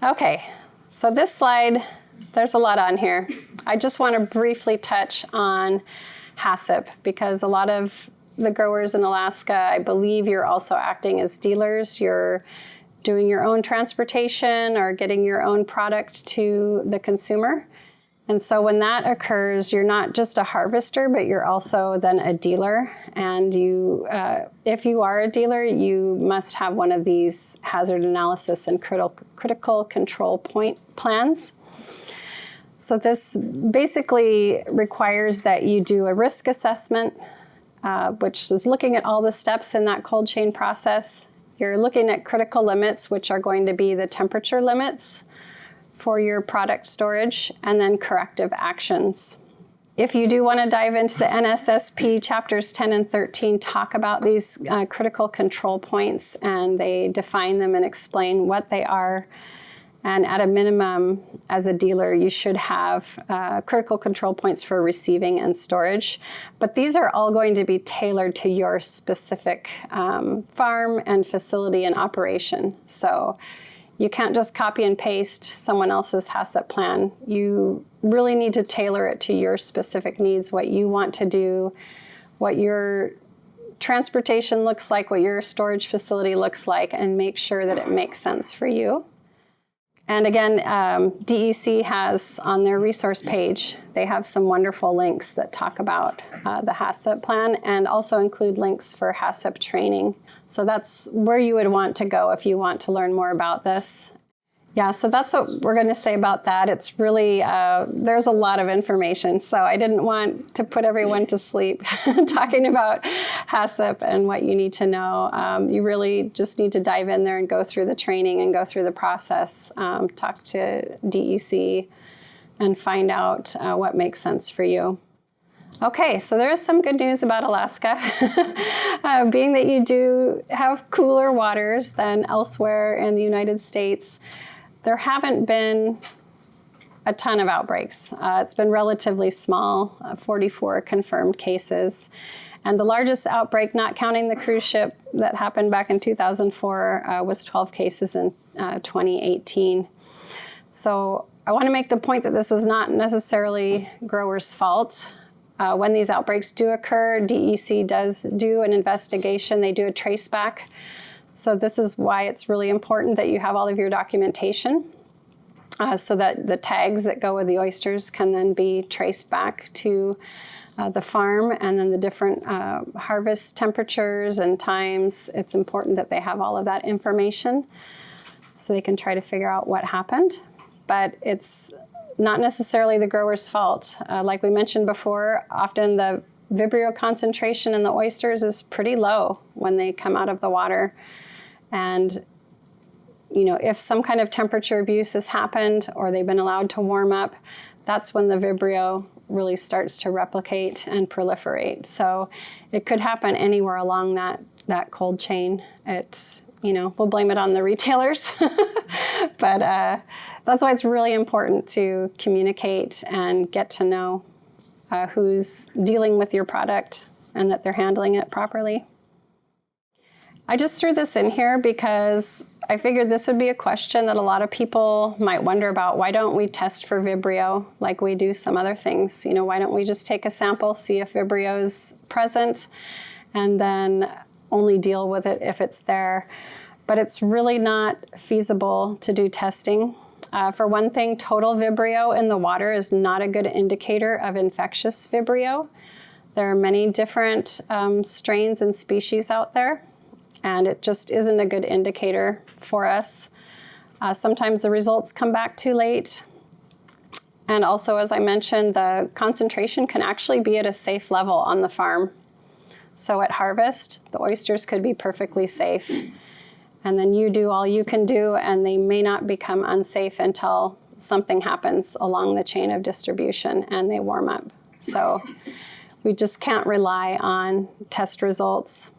Okay, so this slide, there's a lot on here. I just want to briefly touch on HACCP because a lot of the growers in Alaska, I believe you're also acting as dealers. You're doing your own transportation or getting your own product to the consumer. And so when that occurs, you're not just a harvester, but you're also then a dealer. And you, if you are a dealer, you must have one of these hazard analysis and critical control point plans. So this basically requires that you do a risk assessment, which is looking at all the steps in that cold chain process. You're looking at critical limits, which are going to be the temperature limits for your product storage, and then corrective actions. If you do want to dive into the NSSP, chapters 10 and 13 talk about these critical control points, and they define them and explain what they are. And at a minimum, as a dealer, you should have critical control points for receiving and storage. But these are all going to be tailored to your specific farm and facility and operation. So you can't just copy and paste someone else's HACCP plan. You really need to tailor it to your specific needs, what you want to do, what your transportation looks like, what your storage facility looks like, and make sure that it makes sense for you. And again, DEC has on their resource page, they have some wonderful links that talk about the HACCP plan and also include links for HACCP training. So that's where you would want to go if you want to learn more about this. Yeah, so that's what we're going to say about that. It's really, there's a lot of information, so I didn't want to put everyone to sleep talking about HACCP and what you need to know. You really just need to dive in there and go through the training and go through the process, talk to DEC and find out what makes sense for you. Okay, so there's some good news about Alaska. Being that you do have cooler waters than elsewhere in the United States, there haven't been a ton of outbreaks. It's been relatively small, 44 confirmed cases. And the largest outbreak, not counting the cruise ship that happened back in 2004, was 12 cases in 2018. So I want to make the point that this was not necessarily growers' fault. When these outbreaks do occur, DEC does do an investigation. They do a trace back. So this is why it's really important that you have all of your documentation so that the tags that go with the oysters can then be traced back to the farm, and then the different harvest temperatures and times. It's important that they have all of that information so they can try to figure out what happened. But it's not necessarily the grower's fault. Like we mentioned before, often the Vibrio concentration in the oysters is pretty low when they come out of the water. And, you know, if some kind of temperature abuse has happened or they've been allowed to warm up, that's when the Vibrio really starts to replicate and proliferate. So it could happen anywhere along that cold chain. It's, you know, we'll blame it on the retailers. But that's why it's really important to communicate and get to know who's dealing with your product and that they're handling it properly. I just threw this in here because I figured this would be a question that a lot of people might wonder about. Why don't we test for Vibrio like we do some other things? You know, why don't we just take a sample, see if Vibrio is present, and then only deal with it if it's there? But it's really not feasible to do testing. For one thing, total Vibrio in the water is not a good indicator of infectious Vibrio. There are many different strains and species out there, and it just isn't a good indicator for us. Sometimes the results come back too late. And also, as I mentioned, the concentration can actually be at a safe level on the farm. So at harvest, the oysters could be perfectly safe. And then you do all you can do, and they may not become unsafe until something happens along the chain of distribution and they warm up. So we just can't rely on test results.